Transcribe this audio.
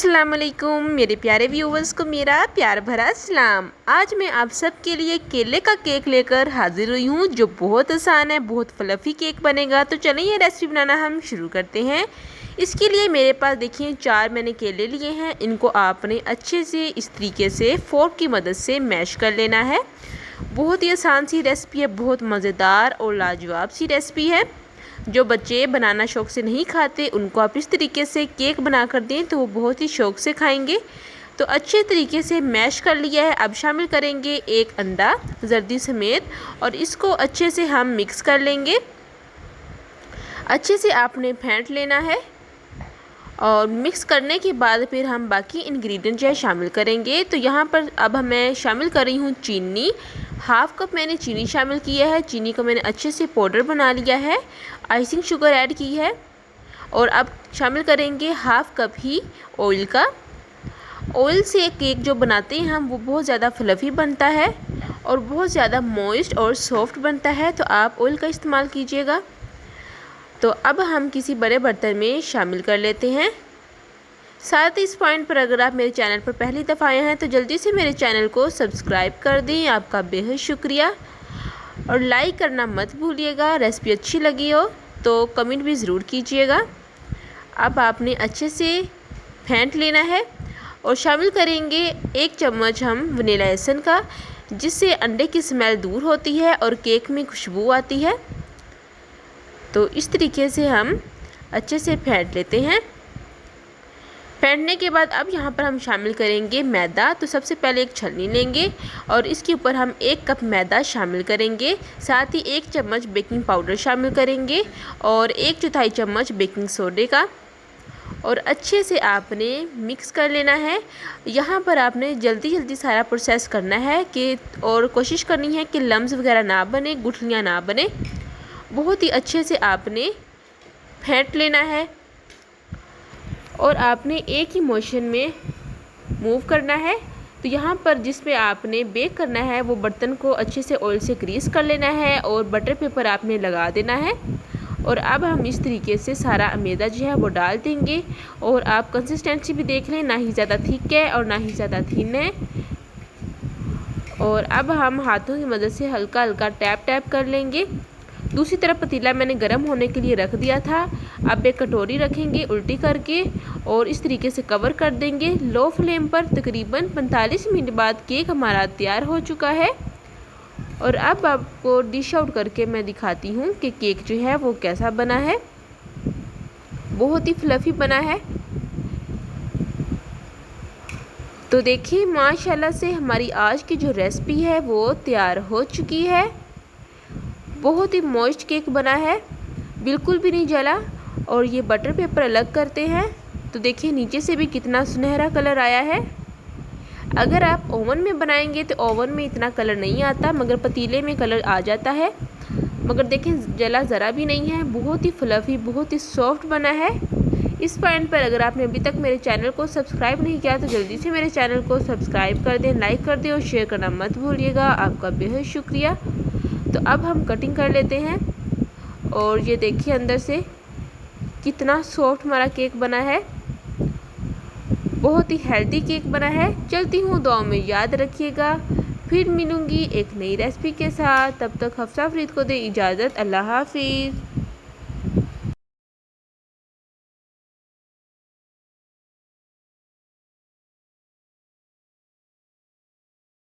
अस्सलामुअलैकुम मेरे प्यारे व्यूवर्स को मेरा प्यार भरा सलाम। आज मैं आप सब के लिए केले का केक लेकर हाजिर हुई हूँ जो बहुत आसान है, बहुत फ्लफ़ी केक बनेगा। तो चलिए ये रेसिपी बनाना हम शुरू करते हैं। इसके लिए मेरे पास देखिए 4 मैंने केले लिए हैं। इनको आपने अच्छे से इस तरीके से फोर्क की मदद से मैश कर लेना है। बहुत ही आसान सी रेसिपी है, बहुत मज़ेदार और लाजवाब सी रेसिपी है। जो बच्चे बनाना शौक़ से नहीं खाते उनको आप इस तरीके से केक बना कर दें तो वो बहुत ही शौक़ से खाएंगे। तो अच्छे तरीके से मैश कर लिया है। अब शामिल करेंगे एक अंडा जर्दी समेत और इसको अच्छे से हम मिक्स कर लेंगे। अच्छे से आपने फेंट लेना है और मिक्स करने के बाद फिर हम बाकी इंग्रेडिएंट जो है शामिल करेंगे। तो यहाँ पर अब मैं शामिल कर रही हूँ चीनी। हाफ़ कप मैंने चीनी शामिल किया है। चीनी को मैंने अच्छे से पाउडर बना लिया है। आइसिंग शुगर ऐड की है और अब शामिल करेंगे हाफ़ कप ही ऑयल का। ऑयल से केक जो बनाते हैं हम वो बहुत ज़्यादा फ्लफ़ी बनता है और बहुत ज़्यादा मॉइस्ट और सॉफ्ट बनता है, तो आप ऑयल का इस्तेमाल कीजिएगा। तो अब हम किसी बड़े बर्तन में शामिल कर लेते हैं। साथ ही इस पॉइंट पर अगर आप मेरे चैनल पर पहली दफ़ा आए हैं तो जल्दी से मेरे चैनल को सब्सक्राइब कर दें, आपका बेहद शुक्रिया। और लाइक करना मत भूलिएगा। रेसिपी अच्छी लगी हो तो कमेंट भी ज़रूर कीजिएगा। अब आपने अच्छे से फेंट लेना है और शामिल करेंगे 1 चम्मच हम वनीला एसेंस का, जिससे अंडे की स्मेल दूर होती है और केक में खुशबू आती है। तो इस तरीके से हम अच्छे से फेंट लेते हैं। फेंटने के बाद अब यहाँ पर हम शामिल करेंगे मैदा। तो सबसे पहले एक छलनी लेंगे और इसके ऊपर हम 1 कप मैदा शामिल करेंगे। साथ ही 1 चम्मच बेकिंग पाउडर शामिल करेंगे और 1/4 चम्मच बेकिंग सोडे का, और अच्छे से आपने मिक्स कर लेना है। यहाँ पर आपने जल्दी जल्दी सारा प्रोसेस करना है कि और कोशिश करनी है कि लम्स वगैरह ना बने, गुठलियाँ ना बने। बहुत ही अच्छे से आपने फेंट लेना है और आपने एक ही मोशन में मूव करना है। तो यहाँ पर जिस पे आपने बेक करना है वो बर्तन को अच्छे से ऑयल से ग्रीस कर लेना है और बटर पेपर आपने लगा देना है। और अब हम इस तरीके से सारा मैदा जो है वो डाल देंगे और आप कंसिस्टेंसी भी देख लें, ना ही ज़्यादा थिक है और ना ही ज़्यादा थिन है। और अब हम हाथों की मदद से हल्का हल्का टैप टैप कर लेंगे। दूसरी तरफ पतीला मैंने गर्म होने के लिए रख दिया था। अब एक कटोरी रखेंगे उल्टी करके और इस तरीके से कवर कर देंगे लो फ्लेम पर। तकरीबन 45 मिनट बाद केक हमारा तैयार हो चुका है। और अब आपको डिश आउट करके मैं दिखाती हूँ कि केक जो है वो कैसा बना है। बहुत ही फ्लफ़ी बना है। तो देखिए माशाल्लाह से हमारी आज की जो रेसिपी है वो तैयार हो चुकी है। बहुत ही मॉइस्ट केक बना है, बिल्कुल भी नहीं जला। और ये बटर पेपर अलग करते हैं तो देखिए नीचे से भी कितना सुनहरा कलर आया है। अगर आप ओवन में बनाएंगे तो ओवन में इतना कलर नहीं आता, मगर पतीले में कलर आ जाता है। मगर देखें जला ज़रा भी नहीं है। बहुत ही फ्लफ़ी, बहुत ही सॉफ्ट बना है। इस पॉइंट पर अगर आपने अभी तक मेरे चैनल को सब्सक्राइब नहीं किया तो जल्दी से मेरे चैनल को सब्सक्राइब कर दें, लाइक कर दें और शेयर करना मत भूलिएगा। आपका बेहद शुक्रिया। तो अब हम कटिंग कर लेते हैं और ये देखिए अंदर से कितना सॉफ्ट हमारा केक बना है। बहुत ही हेल्दी केक बना है। चलती हूँ, दुआ में याद रखिएगा। फिर मिलूँगी एक नई रेसिपी के साथ। तब तक हफ्सा फरीद को दे इजाज़त। अल्लाह हाफिज़।